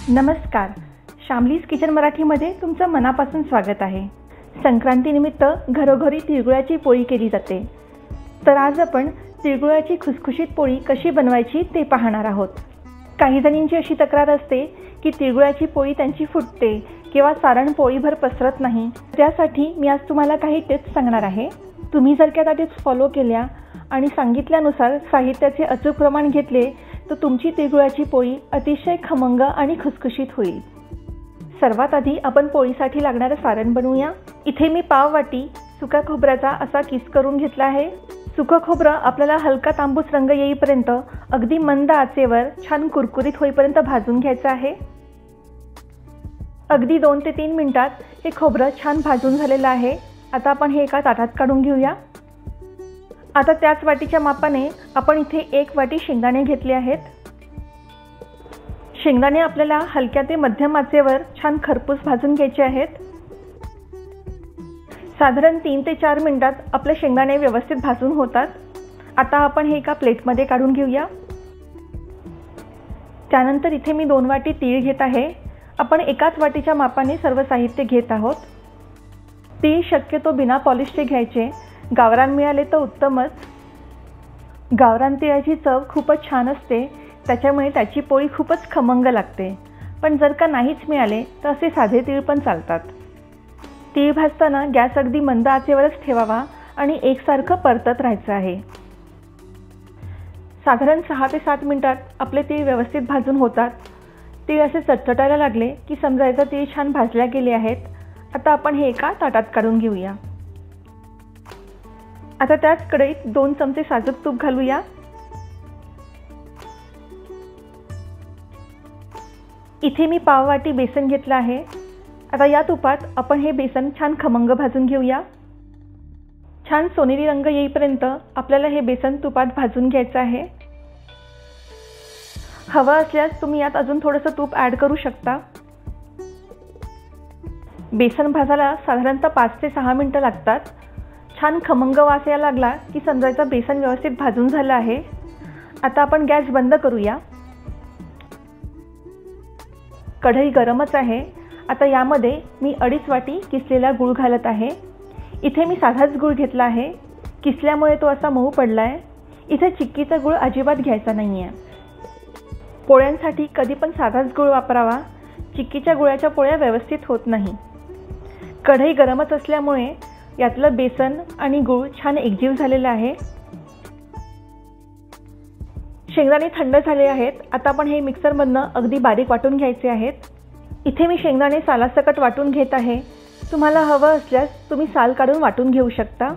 नमस्कार, शामलीज किचन मराठीमध्ये तुमचं मनापासून स्वागत आहे। संक्रांतीनिमित्त घरोघरी तिळगुळाची पोळी केली जाते। तर आज आपण तिळगुळाची खुसखुशीत पोळी कशी बनवायची ते पाहणार आहोत। काही जणींची अशी तक्रार असते की तिळगुळाची पोळी त्यांची फुटते किंवा सारण पोळीभर पसरत नाही। त्यासाठी मी आज तुम्हाला काही टिप्स सांगणार आहे। तुम्ही जर का त्या टिप्स फॉलो केल्या आणि सांगितल्यानुसार साहित्याचे अचूक प्रमाण घेतले तर तुमची तिळगुळाची पोळी अतिशय खमंग आणि खुसखुशीत होईल। सर्वात आधी आपण पोळीसाठी लागणारे सारण बनवूया। इथे मी पाव वाटी सुका खोबऱ्याचा असा किस करून घेतला आहे। सुकं खोबरं आपल्याला हलका तांबूस रंग येईपर्यंत अगदी मंद आचेवर छान कुरकुरीत होईपर्यंत भाजून घ्यायचं आहे। अगदी 2 ते 3 मिनिटात हे खोबरं छान भाजून झालेलं आहे। आता आपण हे एका ताटात काढून घेऊया। आता त्याच वाटीच्या मापाने आपण इथे 1 वाटी शेंगदाणे घेतले आहेत। शेंगदाणे आपल्याला हलक्या ते मध्यम आचेवर छान खरपूस भाजून घ्यायचे आहेत। साधारण 3 ते 4 मिनिटात आपले शेंगदाणे व्यवस्थित भाजून होतात। आता आपण हे एका प्लेटमध्ये काढून घेऊया। त्यानंतर इथे मी 2 वाटी तीळ घेत आहे। आपण एकाच वाटीच्या मापाने सर्व साहित्य घेत आहोत। तीळ शक्यतो बिना पॉलिशचे घ्यायचे। गावरान मिळाले तर उत्तमच। गावरान तिळाची चव खूपच छान असते, त्याच्यामुळे त्याची पोळी खूपच खमंग लागते। पण जर का नाहीच मिळाले तर असे साधे तीळ पण चालतात। तीळ भाजताना गॅस अगदी मंद आचेवरच ठेवावा आणि एकसारखं परतत राहायचं आहे। साधारण 6 ते 7 मिनिटात आपले तीळ व्यवस्थित भाजून होतात। तीळ असे चटचटायला लागले की समजायचं तीळ छान भाजल्या गेले आहेत। आता आपण हे एका ताटात काढून घेऊया। आता त्याच कढईत 2 चमचे साजूक तूप घालूया। इथे मी पाव वाटी बेसन घेतलं आहे। आता या तुपात आपण हे बेसन छान खमंग भाजून घेऊया। छान सोनेरी रंग येईपर्यंत आपल्याला हे बेसन तुपात भाजून घ्यायचं आहे। हवं असल्यास तुम्ही यात अजून थोडंसं तूप ॲड करू शकता। बेसन भाजायला साधारणतः 5 ते 6 मिनिटं लागतात। छान खमंग वास यायला लागला की समजायचं बेसन व्यवस्थित भाजून झालं आहे। आता आपण गॅस बंद करूया। कढई गरमच आहे। आता यामध्ये मी 2.5 वाटी किसलेला गूळ घालत आहे। इथे मी साधाच गूळ घेतला आहे, किसल्यामुळे तो असा मऊ पडला आहे। इथे चिक्कीचा गूळ अजिबात घ्यायचा नाही आहे। पोळ्यांसाठी कधी पण साधाच गूळ वापरावा, चिक्कीच्या गुळाच्या पोळ्या व्यवस्थित होत नाही। कढई गरमच असल्यामुळे यातलं बेसन आणि गूळ छान एकजीव झालेला आहे। शेंगदाणे थंड झाले आहेत। आता आपण हे मिक्सरमधनं अगदी बारीक वाटून घ्यायचे आहेत। इथे मी शेंगदाणे सालासकट वाटून घेत आहे। तुम्हाला हवं असल्यास तुम्ही साल काढून वाटून घेऊ शकता।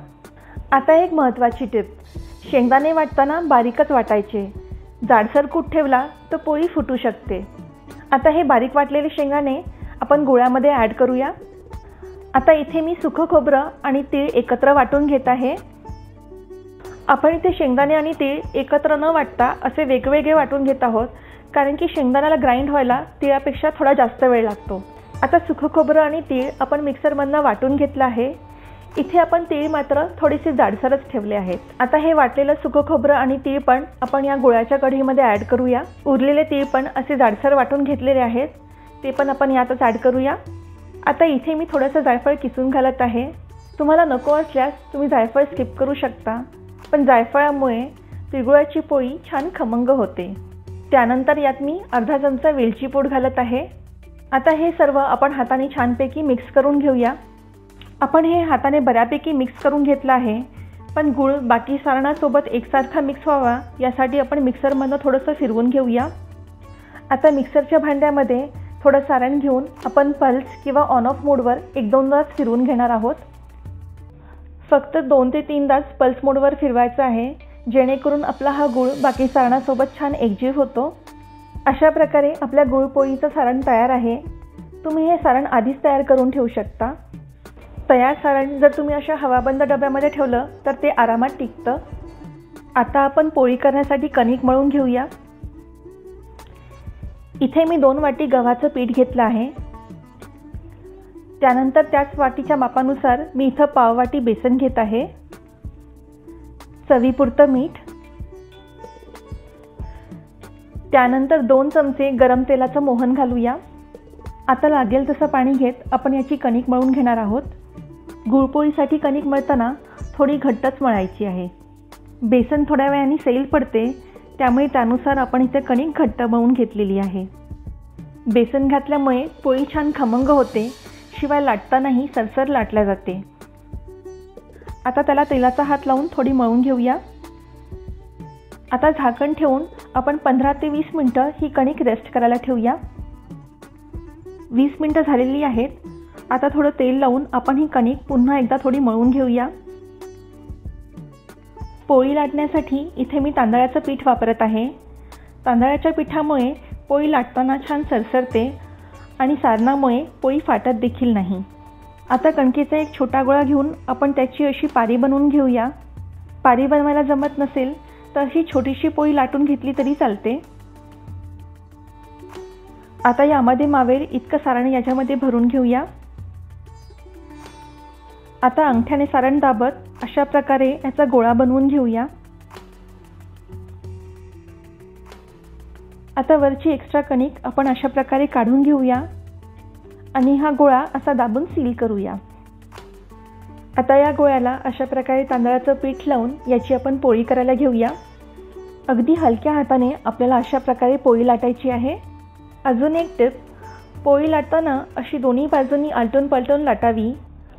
आता एक महत्त्वाची टिप, शेंगदाणे वाटताना बारीकच वाटायचे। जाडसर कूट ठेवला तर पोळी फुटू शकते। आता हे बारीक वाटलेले शेंगदाणे आपण गुळामध्ये ॲड करूया। आता इथे मी सुकं खोबरं आणि तीळ एकत्र वाटून घेत आहे। आपण इथे शेंगदाणे आणि तीळ एकत्र न वाटता असे वेगवेगळे वाटून घेत आहोत, कारण की शेंगदाण्याला ग्राइंड व्हायला तिळापेक्षा थोडा जास्त वेळ लागतो। आता सुकं खोबरं आणि तीळ आपण मिक्सरमधनं वाटून घेतलं आहे। इथे आपण तीळ मात्र थोडीशी जाडसरच ठेवले आहेत। आता हे वाटलेलं सुकं खोबरं आणि तीळ पण आपण या गुळाच्या कढईमध्ये ॲड करूया। उरलेले तीळ पण असे जाडसर वाटून घेतलेले आहेत, ते पण आपण यातच ॲड करूया। आता इथे मी थोडंसं जायफळ किसून घालत आहे। तुम्हाला नको असल्यास तुम्ही जायफळ स्किप करू शकता, पण जायफळामुळे तिळगुळाची पोळी छान खमंग होते। त्यानंतर यात मी अर्धा चमचा वेलची पूड घालत आहे। आता हे सर्व आपण हाताने छानपैकी मिक्स करून घेऊया। आपण हे हाताने बऱ्यापैकी मिक्स करून घेतलं आहे, पण गूळ बाकी सारणासोबत एकसारखा मिक्स व्हावा यासाठी आपण मिक्सरमधनं थोडंसं फिरवून घेऊया। आता मिक्सरच्या भांड्यामध्ये थोडं सारण घेऊन आपण पल्स किंवा ऑन ऑफ मोडवर 1-2दाच फिरवून घेणार आहोत। फक्त 2 ते 3दाच पल्स मोडवर फिरवायचं आहे, जेणेकरून आपला हा गूळ बाकी सारणासोबत छान एकजीव होतो। अशा प्रकारे आपल्या गुळपोळीचं सारण तयार आहे। तुम्ही हे सारण आधीच तयार करून ठेवू शकता। तयार सारण जर तुम्ही अशा हवाबंद डब्यामध्ये ठेवलं तर ते आरामात टिकतं। आता आपण पोळी करण्यासाठी कणिक मळून घेऊया। इथे मी 2 वाटी गव्हाचं पीठ घेतलं आहे। त्यानंतर त्याच वाटीच्या मापानुसार मी इथं पाव वाटी बेसन घेत आहे। चवीपुरतं मीठ, त्यानंतर 2 चमचे गरम तेलाचं मोहन घालूया। आता लागेल तसं पाणी घेत आपण याची कणिक मळून घेणार आहोत। गुळपोळीसाठी कणिक मळताना थोडी घट्टच मळायची आहे। बेसन थोड्या वेळाने सैल पडते, त्यामुळे त्यानुसार आपण इथे कणिक घट्ट मळून घेतलेली आहे। बेसन घातल्यामुळे पोळी छान खमंग होते, शिवाय लाटतानाही सरसर लाटल्या जाते। आता त्याला तेलाचा हात लावून थोडी मळून घेऊया। आता झाकण ठेवून आपण 15 ते 20 मिनिटं ही कणिक रेस्ट करायला ठेवूया। 20 मिनिटं झालेली आहेत। आता थोडं तेल लावून आपण ही कणिक पुन्हा एकदा थोडी मळून घेऊया। पोळी लाटण्यासाठी इथे मी तांदळाचं पीठ वापरत आहे। तांदळाच्या पिठामुळे पोळी लाटताना छान सरसरते आणि सारणामुळे पोळी फाटत देखील नाही। आता कणकेचा एक छोटा गोळा घेऊन आपण त्याची अशी पारी बनवून घेऊया। पारी बनवायला जमत नसेल तर अशी छोटीशी पोळी लाटून घेतली तरी चालते। आता यामध्ये मावेल इतकं सारण याच्यामध्ये भरून घेऊया। आता अंगठ्याने सारण दाबत अशा प्रकारे याचा गोळा बनवून घेऊया। आता वरची एक्स्ट्रा कणिक आपण अशा प्रकारे काढून घेऊया आणि हा गोळा असा दाबून सील करूया। आता या गोळ्याला अशा प्रकारे तांदळाचं पीठ लावून याची आपण पोळी करायला घेऊया। अगदी हलक्या हाताने आपल्याला अशा प्रकारे पोळी लाटायची आहे। अजून एक टिप, पोळी लाटताना अशी दोन्ही बाजूंनी आलटून पलटून लाटावी।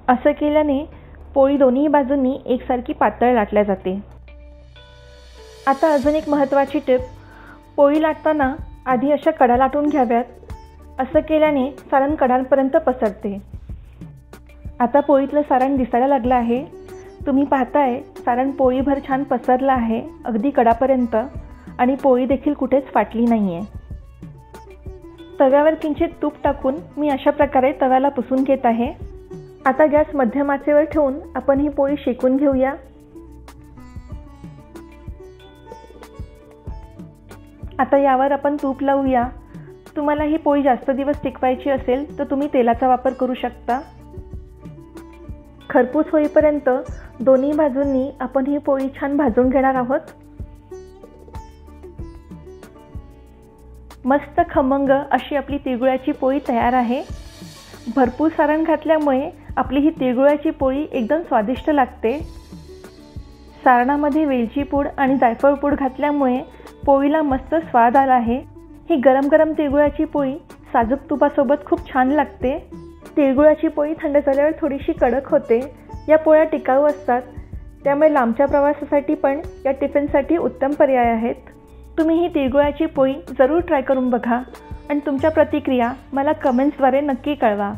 असं केल्याने पोळी दोन्ही बाजूंनी एकसारखी पातळ लाटल्या जाते। आता अजून एक महत्त्वाची टिप, पोळी लाटताना आधी अशा कडा लाटून घ्याव्यात। असं केल्याने सारण कडांपर्यंत पसरते। आता पोळीतलं सारण दिसायला लागलं आहे। तुम्ही पाहताय सारण पोळीभर छान पसरलं आहे, अगदी कडापर्यंत, आणि पोळी देखील कुठेच फाटली नाही आहे। तव्यावर किंचित तूप टाकून मी अशा प्रकारे तव्याला पुसून घेत आहे। आता गॅस मध्यम आचेवर ठेवून आपण ही पोळी शेकून घेऊया। आता यावर आपण तूप लावूया। तुम्हाला ही पोळी जास्त दिवस टिकवायची असेल तर तुम्ही तेलाचा वापर करू शकता। खरपूस होईपर्यंत दोन्ही बाजूंनी आपण ही पोळी छान भाजून घेणार आहोत। मस्त खमंग अशी आपली तिळगुळाची पोळी तयार आहे। भरपूर सारण घातल्यामुळे आपली ही तिळगुळाची पोळी एकदम स्वादिष्ट लागते। सारणामध्ये वेलची पूड आणि जायफळ पूड घातल्यामुळे पोळीला मस्त स्वाद आला आहे। ही गरम गरम तिळगुळाची पोळी साजूक तुपासोबत खूप छान लागते। तिळगुळाची पोळी थंड झाल्यावर थोडीशी कडक होते। या पोळ्या टिकाऊ असतात, त्यामुळे लांबच्या प्रवासासाठी पण या टिफिनसाठी उत्तम पर्याय आहेत। तुम्ही ही तिळगुळाची पोळी जरूर ट्राय करून बघा आणि तुमच्या प्रतिक्रिया मला कमेंट्सद्वारे नक्की कळवा।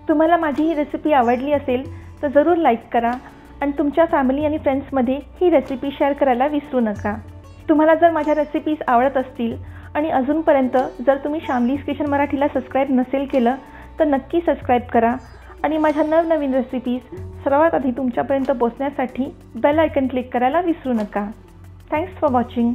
तुम्हाला माझी ही रेसिपी आवडली असेल तर जरूर लाईक करा आणि तुमच्या फॅमिली आणि फ्रेंड्समध्ये ही रेसिपी शेअर करायला विसरू नका। तुम्हाला जर माझ्या रेसिपीज आवडत असतील आणि अजूनपर्यंत जर तुम्ही शामलीज किचन मराठीला सबस्क्राईब नसेल केलं तर नक्की सबस्क्राईब करा आणि माझ्या नवनवीन रेसिपीज सर्वात आधी तुमच्यापर्यंत पोहोचण्यासाठी बेल आयकन क्लिक करायला विसरू नका। Thanks for watching.